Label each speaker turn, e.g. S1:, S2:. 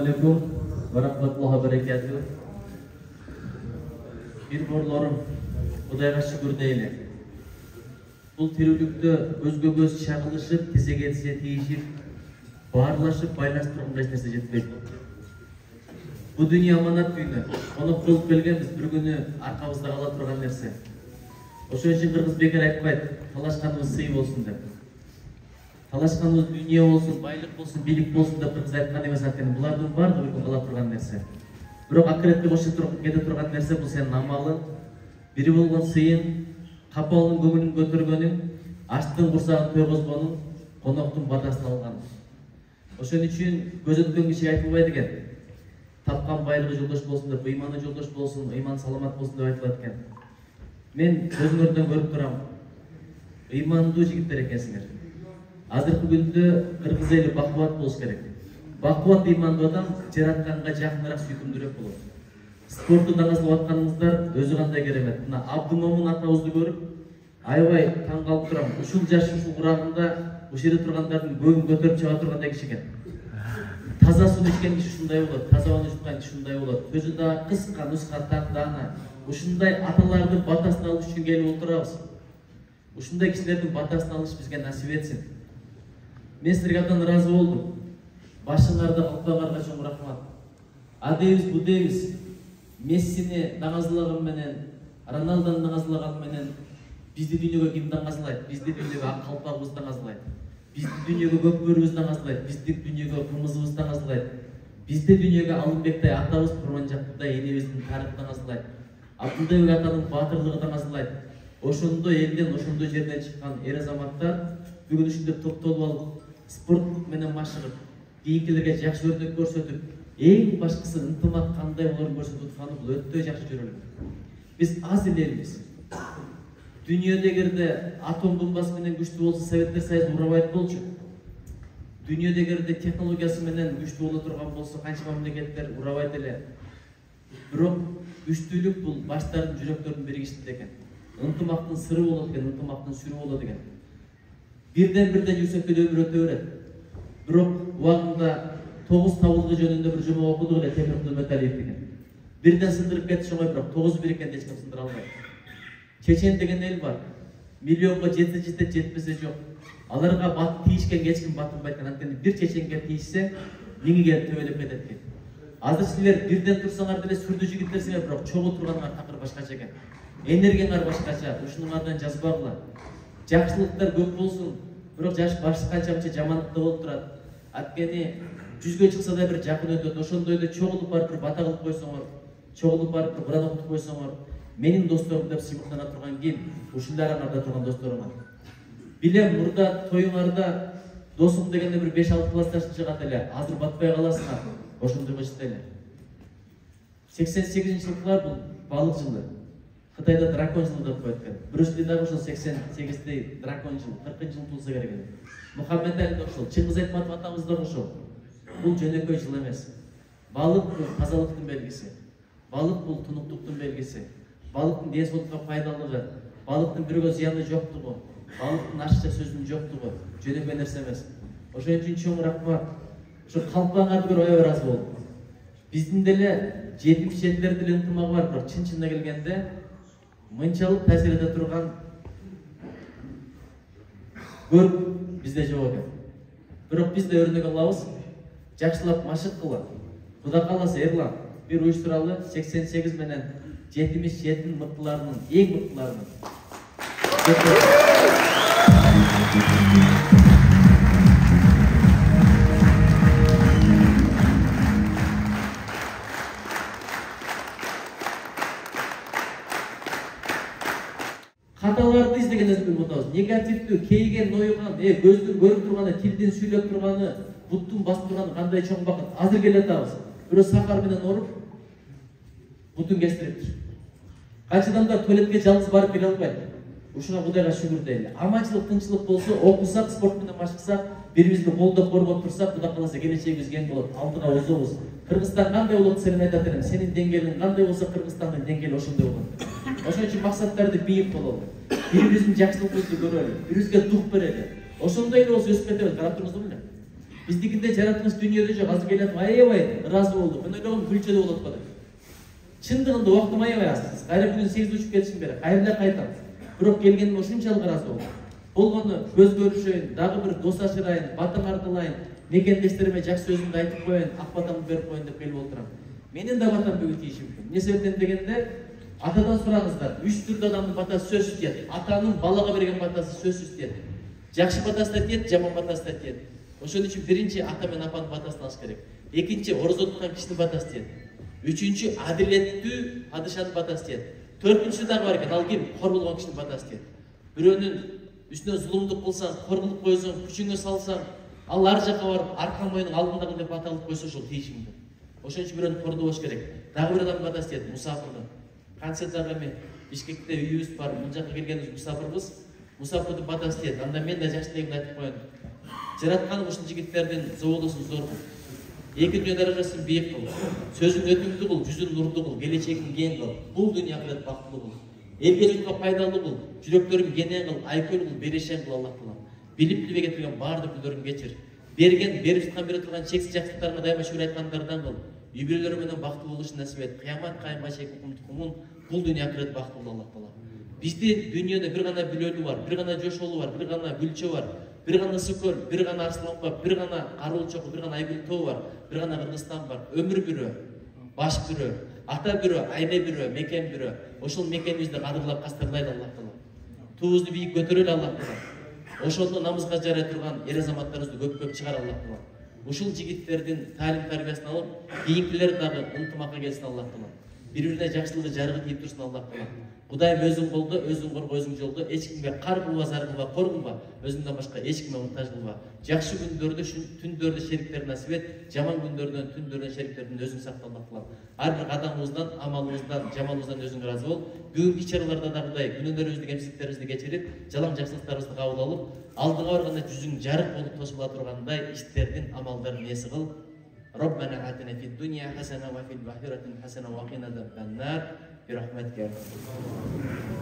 S1: алейкум ва рахматуллахи ва баракатух. Bir borlarım, Kudayga şükür deyle. Бұл терүүлүктө өзгө көз чагылышып, тизеге-тизе тийишип, баарлашып, байлаштырган эч нерсе жетпейт. Бу дүйнө аманат дүйнө. Конок болуп келгенбиз, бир күнү аркабызда кала турган нерсе. Ошон үчүн кыргыз бекер айтпайт, талашканыбыз сый болсун деп. Талашканыбыз дүйнө болсун, байлык болсун, бийлик болсун деп кыргыз айткан эмес анткени булардын баардыгы бир күн кала турган нерсе. Бирок акыретке кошо кете турган нерсе бул сенин амалың, бири болгон сыйың, капалдын көңүлүн көтөргөнүң, аштын курсагын тойгозгонуң, коноктун батасын алганың. Ошон үчүн көз өткөн киши айтылбайт экен. Тапкан байлыгы жолдош болсун деп, ыйманы жолдош болсун, ыйман саламат болсун деп айтылат экен. Мен көзүңөрдөн көрүп турам. Ыймандуу жигиттер экенсиңер. Азыркы күндө кыргыз эли бакубат болуш керек. Бакубат ыймандуу адам жаратканга жакыныраак сүйкүмдүүрөөк болот. Спорту даңазылап атканыңыздар өзү кандай керемет. Мына Абдымомун атабызды көрүп, аябай таң калып турам. Ушул жаш ушул урагында ушул жерде тургандардын көңүн көтөрүп чыга тургандай киши экен. Таза суу ичкен киши ушундай болот, таза абаны жуткан киши ушундай болот. Көзү да кыска, нуска, тактаана. Ушундай аталардын батасын алыш үчүн келип отурабыз. Ушундай кишилердин батасын алыш бизге насип этсин. Мен силерге абдан ыраазы болдум. Башыңарда калкпаңарга чоң рахмат. Адебиз бу дейбиз. Мессини даңазылаган менен, Роналдону даңазылаган менен бизди дүйнөгө ким даңазылайт? Бизди дүйнөгө ак калпагыбыз даңазылайт. Бизди дүйнөгө көк бөрүбүз даңазылайт. Бизди дүйнөгө кымызыбыз даңазылайт. Бизди дүйнөгө Алымбектай атабыз, Курманжактай энебиздин тарыхы даңазылайт. Абдылбек атанын баатырлыгы даңазылайт. Ошондой элден, ошондой жерден чыккан эр азаматтар бүгүн ушундай топтолуп алып, спорт менен машыгып, кийинкилерге жакшы өрнөк көрсөтүп, эң башкысы ынтымак кандай болорун көрсөтүп атканы бул өтө жакшы жөрөлүк. Биз аз элбиз. Дүйнөдө эгерде атом бомбасы менен күчтүү болсо Советтер Союзу урабайт болчу. Дүйнөдө эгерде технологиясы менен күчтүү боло турган болсо канча мамлекеттер урабайт эле. Бирок күчтүүлүк бул баштардын жүрөктөрдүн биригишинде экен. Ынтымактын сыры болот экен, ынтымактын сүрү болот экен. Бирден жүрсөк деле өмүр өтө берет. Бирок убагында 9 табылгы жөнүндө бир жума окудук эле Темиркул Өмөталиев деген. Бирден сындырып кетти оңой, бирок 9-1 экенди эч ким сындыра албайт. Чечен деген эл бар. Миллионго жетсе жетет, жетпесе жок. Аларга бат тийишкенге эч ким батынбайт экен. Анткени бир чеченге тийишсе, миңи келип төбөлөп кетет экен. Азыр силер бирден турсаңар деле сүрдүү жигиттерсиңер, бирок чогуу турганыңар такыр башкача экен. Энергияңар башкача, ушунуңардан жазбагыла. Жакшылыктар көп болсун, бирок жаш башкача жамандык да болуп турат. Анткени 100ге чыкса да бир жакын өтөт. Ошондой эле чогулуп барып бир бата кылып койсоңор, чогулуп барып бир Куран окутуп койсоңор, менин досторум деп сыймыктана турган ким? Ушундай араңарда турган досторуңар. Билем, мурда тоюңарда досум дегенде бир 5-6 классташ чыгат эле. Азыр батпай каласыңар. Ошондой кылышты эле. 88-жылкылар бул балык жылы. Кытайда дракон жылы деп коет экен. Брюс Ли дагы ошол 88-де дракон жылы, 40-жыл тулса керек эле. Мухаммед Али да ошол, Чыңгыз Айтматов атамыз да ошол. Бул жөнөкөй жыл эмес. Балык бул тазалыктын белгиси. Балык бул тунуктуктун белгиси. Балыктын ден соолукка пайдалыгы, балыктын бирөөгө зыяны жоктугу, балыктын ашыкча сөзүнүн жоктугу жөнөкөй нерсе эмес. Ошон үчүн чоң рахмат. Ошо калпаңарды көрүп аябай ыраазы болдум. Биздин деле 77-лер деле ынтымагы бар, бирок чын-чынына келгенде мынчалык таасир эте турган көрүп бизде жок экен. Бирок биз да өрнөк алабыз. Жакшылап машык кылып, Кудай кааласа Эрлан бир уюштуралы 88 менен 77 мыктыларынын, эң мыктыларынын. Каталарды издеген нерсени утабыз. Негативдүү, кейген, нойган, көздүн көрүп турганы, тилдин сүйлөп турганы, буттун басып турганы кандай чоң бакыт. Азыр келе атабыз. Бирөө сакар менен оруп, бутун кестириптир. Канча адамдар туалетке жалгыз барып келе албайт. Ушуга Кудайга шүгүр дейли. Аманчылык, тынчылык болсо, окусак, спорт менен машыксак, бирибизди колдоп коргоп турсак, Кудай кааласа келечегибиз кең болот. Алдыга озобуз. Кыргызстан кандай болот сен айтат элем. Сенин деңгээлиң кандай болсо, Кыргызстандын деңгээли ошондой болот. Ошон үчүн максаттарды бийик бололу. Бирибиздин жакшылыгыбызды көрөлү, бирибизге дух берели. Ошондой эле болсо өсүп кетебиз. Карап туруңуздар беле. Биздикинде жараткыч дүйнөдө жок. Азыр келет аябай ыраазы болду. Мен ойлогом күлчөдө болот го деп. Чындыгында убактым аябай аз. Кайра бүгүн 8 учуп кетишим керек. Кайра кайтам. Бирок келгениме ушунчалык ыраазы болдум. Болгону көз көрүшөйүн, дагы бир дос ашырайын, батың артылайын, мекендештериме жакшы сөзүмдү айтып коеюн, ак батамды берип коеюн деп келип отурам. Менин да батам бүгүн тийиши мүмкүн. Эмне себептен дегенде, атадан сураңыздар. 3 түрдүү адамдын батасы сөзсүз тиет. Атанын балага берген батасы сөзсүз тиет. Жакшы батасы да тиет, жаман батасы да тиет. Ошон үчүн биринчи ата менен апанын батасын алыш керек. Экинчи орозо туткан кишинин батасы тиет. Үчүнчү адилеттүү падышанын батасы тиет. Төртүнчүсү дагы бар экен, ал ким? Кор болгон кишинин батасы тиет. Бирөөнүн үстүнө зулумдук кылсаң, кор кылып койсоң, күчүңө салсаң, ал ар жакка барып арка моюнуң алдындагы деп аталып койсо ошол тийиши мүмкүн. Ошон үчүн бирөөнү кордобош керек. Дагы бир адамдын батасы тиет, мусафырдын. Кантсе дагы эми Бишкекте үйүбүз бар, мына жака келгенибиз мусафырбыз. Мусафырдын батасы тиет. Анда мен да жакшы тегин айтып коеюн. Жараткан ушул жигиттердин зоолусун зор кыл. Эки дүйнө даражасын бийик кыл. Сөзүн өтүмдүү кыл, жүзүн нурдуу кыл, келечегин кең кыл. Бул дүйнө акырет бактылуу кыл. Элге журтка пайдалуу кыл, жүрөктөрүн кенен кыл, айкөл кыл, берешен кыл Аллах Таала. Билип билбей кетирген баардык күнөөлөрүн кечир. Берген, берип жаткан бере турган чексиз жакшылыктарына дайыма шүгүр айткандардан кыл. Үй бүлөлөрү менен бактылуу болушун насип эт. Кыямат кайымга чейин тукумун бул дүйнө акырет бактылуу Аллах Таала. Бизди дүйнөдө бир гана Билөлү бар, бир гана Жошолу бар, бир гана Гүлчө бар, бир гана Сыкөл, бир гана Арсланбап, бир гана Каруулчоку, бир гана Айгүл тоо бар, бир гана Кыргызстан бар. Өмүр бирөө, баш бирөө, ата бирөө, айне бирөө, мекен бирөө. Ошол мекенибизди кадырлап кастарлайлы Аллах Таала. Туубузду бийик көтөрөлү Аллах Таала. Ошондо намызга жарай турган эр азаматтарыбызды көп чыгар Аллах Таала. Ушул жигиттердин талим тарбиясын алып, кийинкилер дагы ынтымакка келсин Аллах Таала. Бири-бирине жакшылыгы жарыгы тийип турсын Аллах Таала. Кудайым өзүң колдо, өзүң корго, өзүң жолдо, эч кимге кар кылба, зар кылба, кор кылба, өзүңдөн башка эч кимге муктаж кылба. Жакшы күндөрдө, түндөрдө шериктер насип эт, жаман күндөрдөн, түндөрдөн шериктерден өзүң сакта Аллах Таала. Ар бир кадамыбыздан, амалыбыздан, жаманыбыздан өзүң ыраазы бол. Бүгүнкү ичараларда дагыдай күнөөлөрүбүздү, кемчиликтерибизди кечирип, жалаң жакшылыктарыбызды кабыл алып, алдыга барганда жүзүң жарык болуп тосула тургандай иштердин, амалдардын эси кыл. ربنا آتنا في الدنيا حسنة وفي الآخرة حسنة وقنا عذاب النار برحمتك يا رب.